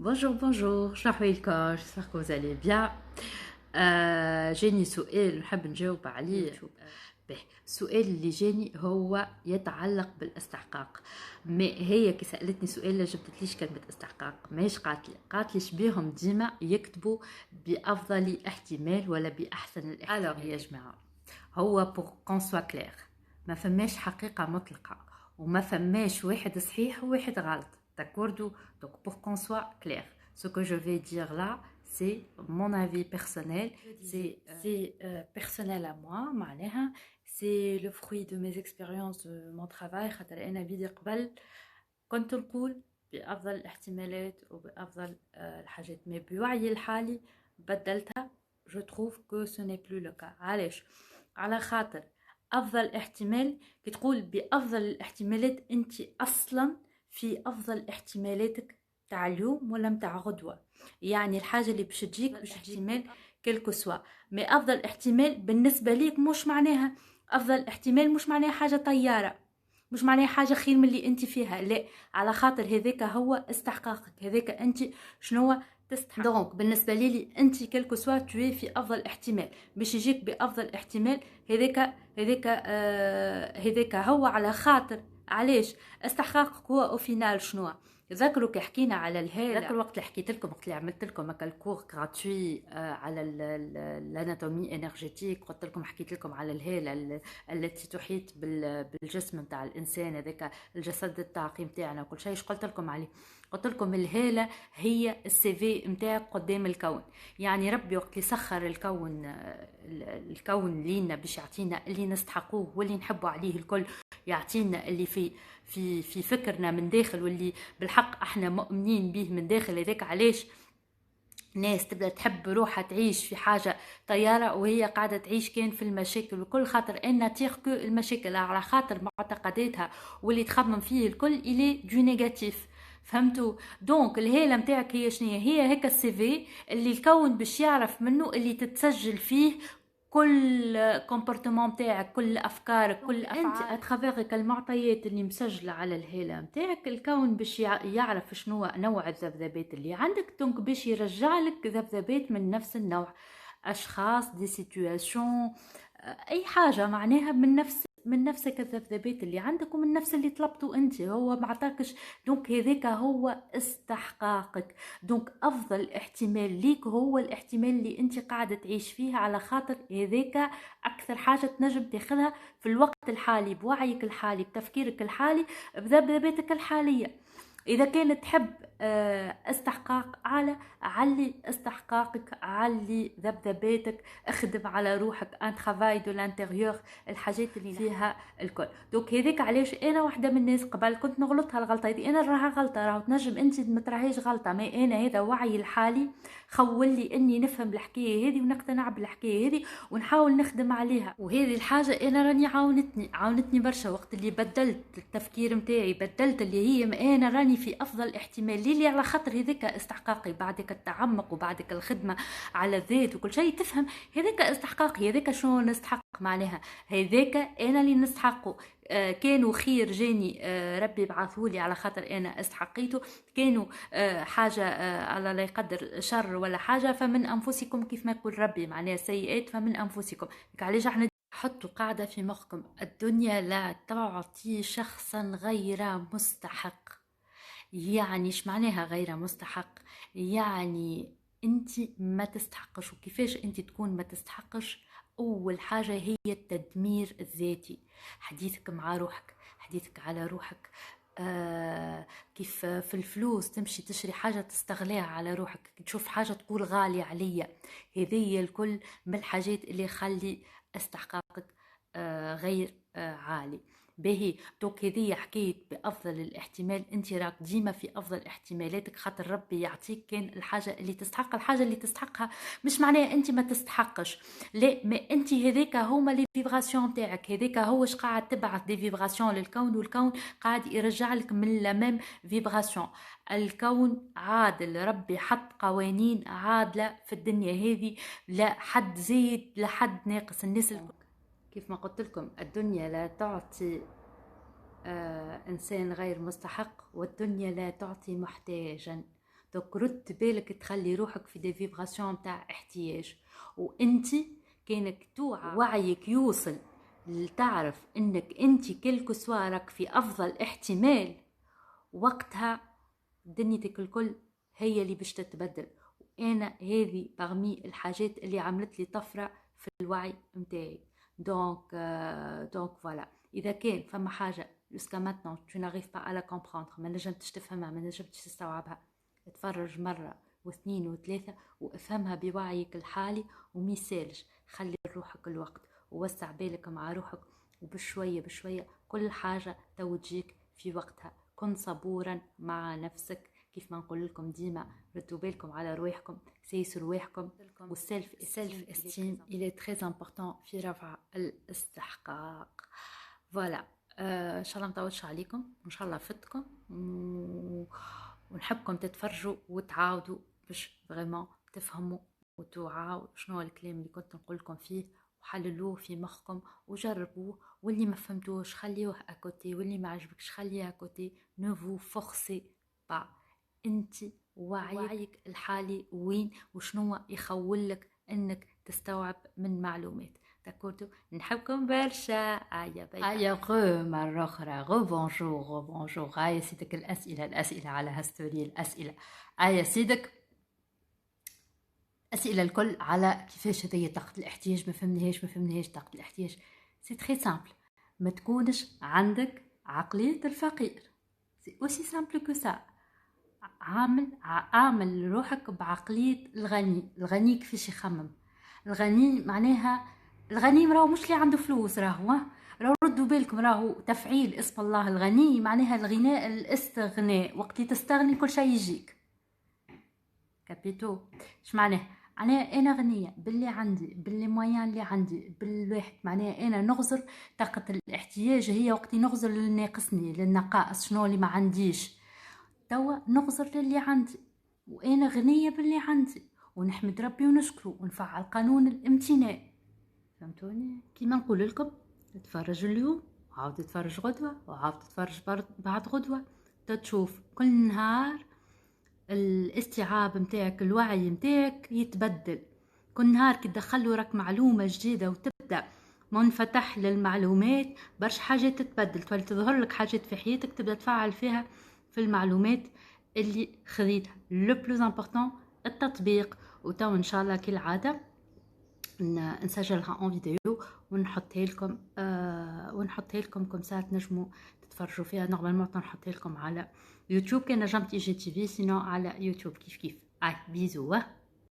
Bonjour, bonjour, شحوالكم؟ j'espère que vous allez bien. جاني سؤال نحب نجاوب عليه. به السؤال اللي جاني هو يتعلق بالاستحقاق. ما هي كي سألتني سؤال لا جبتليش كلمة استحقاق، ماهيش قالت لي شبيهم ديما يكتبوا بأفضل احتمال ولا بأحسن الاحتمال. alors يا جماعة، هو pour qu'on soit clair، ما فماش حقيقة مطلقة وما فماش واحد صحيح وواحد غلط. D'accord? Donc pour qu'on soit clair, ce que je vais dire là, c'est mon avis personnel, c'est personnel à moi, معناها c'est le fruit de mes expériences de mon travail. خاطر انا بدي قبل كنت نقول بأفضل الاحتمالات وبأفضل الحاجات، ما بوعي الحالي بدلتها. je trouve que ce n'est plus le cas. علاش؟ على خاطر أفضل احتمال كي تقول بأفضل الاحتمالات أنت أصلا في أفضل احتمالاتك تاع اليوم ولا متاع غدوة، يعني الحاجة اللي باش تجيك باش احتمال كلكو سوا. مي أفضل احتمال بالنسبة ليك مش معناها أفضل احتمال، مش معناها حاجة طيارة، مش معناها حاجة خير من اللي انت فيها، لا، على خاطر هذاك هو استحقاقك، هذاك انت شنو تستحق. دونك بالنسبة لي انت كلكو سوا توي في افضل احتمال باش يجيك بافضل احتمال. هذاك هو على خاطر علاش استحقاقك هو او فينال شنو. ذكروا كي حكينا على الهالة، ذكر الوقت اللي حكيت لكم، وقت اللي عملت لكم هكا الكور غراتوي على الاناتومي انرجيتيك، قلت لكم حكيت لكم على الهالة التي تحيط بالجسم نتاع الانسان، هذاك الجسد الطاقي نتاعنا وكل شيء. قلت لكم عليه، قلت لكم الهالة هي السي في نتاعك قدام الكون. يعني ربي وقت اللي سخر الكون لينا باش يعطينا اللي نستحقوه واللي نحبوا عليه الكل، يعطينا اللي في فكرنا من داخل واللي بالحق احنا مؤمنين به من داخل. هذاك علاش ناس تبدا تحب روحها تعيش في حاجه طياره وهي قاعده تعيش كان في المشاكل وكل، خاطر ان تيركو المشاكل على خاطر معتقداتها واللي تخمم فيه الكل الي دو نيجاتيف. فهمتوا؟ دونك الهاله نتاعك هي شنو هي؟ هيك السي في اللي الكون باش يعرف منه، اللي تتسجل فيه كل كومبورتمون نتاعك، كل افكارك، كل افعالك. انت اترافيغ المعطيات اللي مسجله على الهاله نتاعك، الكون باش يعرف شنو نوع الذبذبات اللي عندك، دونك باش يرجع لك ذبذبات من نفس النوع، اشخاص، دي سيتوياسيون، اي حاجه معناها من نفسك الذبذبات اللي عندك ومن نفس اللي طلبته انت، هو ما عطاكش. دونك هذاك هو استحقاقك. دونك افضل احتمال ليك هو الاحتمال اللي انت قاعده تعيش فيه، على خاطر هذاك اكثر حاجه تنجم تاخذها في الوقت الحالي، بوعيك الحالي، بتفكيرك الحالي، بذبذباتك الحاليه. اذا كانت تحب استحقاق اعلى، علي استحقاقك، علي ذبذباتك، اخدم على روحك، ان ترافاي دو لانتيريور، الحاجات اللي فيها الكل. دوك هذيك علاش انا واحده من الناس قبل كنت نغلطها الغلطه هذه. انا راها غلطه، راهو تنجم انت ما تراهيش غلطه، ما انا هذا وعي الحالي خول لي اني نفهم الحكايه هذه ونقتنع بالحكايه هذه ونحاول نخدم عليها. وهذه الحاجه انا راني عاونتني برشا وقت اللي بدلت التفكير نتاعي، بدلت اللي هي انا راني في افضل احتمال لي على خاطر هذاك استحقاقي. بعدك التعمق وبعدك الخدمه على الذات وكل شيء تفهم هذاك استحقاقي، هذاك شنو نستحق معناها، هذاك انا اللي نستحقه. كانوا خير جاني ربي بعثولي على خاطر انا استحقيته، كانوا حاجه الله لا يقدر شر ولا حاجه فمن انفسكم، كيف ما يقول ربي معناها سيئات فمن انفسكم. علاش احنا حطوا قاعده في مخكم، الدنيا لا تعطي شخصا غير مستحق. يعني ايش معناها غير مستحق؟ يعني انت ما تستحقش. وكيفاش انت تكون ما تستحقش؟ اول حاجة هي التدمير الذاتي، حديثك مع روحك، حديثك على روحك. كيف في الفلوس تمشي تشري حاجة تستغليها على روحك، تشوف حاجة تقول غالية عليا، هذه الكل من الحاجات اللي يخلي استحقاقك غير عالي. باهي دوك هذه حكيت بافضل الاحتمال، انت راك ديما في افضل احتمالاتك، خاطر ربي يعطيك كان الحاجه اللي تستحق. الحاجه اللي تستحقها مش معناها انت ما تستحقش، لا، ما انت هذاك هما لي فيبراسيون تاعك، هذاك هو اش قاعد تبعث دي فيبراسيون للكون، والكون قاعد يرجع لك من لا ميم فيبراسيون. الكون عادل، ربي حط قوانين عادله في الدنيا هذه، لا حد زيد لا حد ناقص. الناس كيف ما قلت لكم الدنيا لا تعطي إنسان غير مستحق، والدنيا لا تعطي محتاجا. دوك رد بالك تخلي روحك في دي فيبراسيون متاع احتياج. وانتي كانك توعى وعيك يوصل لتعرف انك انتي كلكو سوارك في افضل احتمال، وقتها دنيتك الكل هي اللي باش تتبدل. وانا هذه بغمي الحاجات اللي عملت لي طفره في الوعي متاعي. دونك فوالا، اذا كان فما حاجه jusqu'à maintenant tu n'arrives pas à la comprendre، ما نجمتش تفهمها، ما نجمتش تستوعبها، اتفرج مره واثنين وثلاثه وافهمها بوعيك الحالي وميسالش. خلي روحك الوقت ووسع بالك مع روحك، وبشويه بشويه كل حاجه تو تجيك في وقتها. كن صبورا مع نفسك، كيف ما نقول لكم ديما ردوا بالكم على رواحكم، سيسوا رواحكم. والسيلف استيم il est très important في رفع الاستحقاق. فوالا، ان شاء الله ما نطولش عليكم، وان شاء الله فدتكم، ونحبكم تتفرجوا وتعاودوا باش فريمون تفهموا وتوعوا شنو الكلام اللي كنت نقول لكم فيه، وحللوه في مخكم وجربوه. واللي ما فهمتوش خليوه اكوتي، واللي ما عجبكش خليه اكوتي. نو فو فورسي با، انت وعيك الحالي وين وشنو يخولك انك تستوعب من معلومات. داكوردو، نحبكم برشا. ايا غو مرة اخرى، غو بونجور غو بونجور. هاي سيدك الاسئله على هاستوري الاسئله. ايا سيدك اسئله الكل على كيفاش هذه طاقه الاحتياج. ما فهمناهاش طاقه الاحتياج. سي تري سامبل، ما تكونش عندك عقليه الفقير. سي اوسي سامبل كو سا. عامل روحك بعقليه الغني. الغني كيفاش يخمم؟ الغني معناها الغني راهو مش اللي عنده فلوس، راهو ردوا بالكم، راهو تفعيل اسم الله الغني معناها الغناء، الاستغناء. وقت تستغني كل شيء يجيك. كابيتو اش معناه؟ معناها انا غنيه باللي عندي، باللي مويان اللي عندي، بالواحد. معناها انا نغزر طاقه الاحتياج هي وقت نغزر اللي ناقصني، للنقائص شنو اللي ما عنديش. توا نغزر للي عندي، وانا غنيه باللي عندي، ونحمد ربي ونشكره ونفعل قانون الامتنان. فهمتوني؟ كيما نقول لكم، تتفرج اليوم وعاود تتفرج غدوه وعاود تتفرج بعد غدوه، تشوف كل نهار الاستيعاب متاعك، الوعي متاعك يتبدل. كل نهار كي تدخلوا راك معلومه جديده وتبدا منفتح للمعلومات، برشا حاجات تتبدل، تولي تظهر لك حاجات في حياتك تبدا تفعل فيها في المعلومات اللي خذيتها. لو بلوز امبورطون التطبيق. وتو ان شاء الله كالعاده نسجلها اون فيديو ونحطها لكم كم ساعه تنجموا تتفرجوا فيها. نورمالمون نحطها لكم على يوتيوب كان نجمت جي تي في، سينو على يوتيوب كيف. بيزو.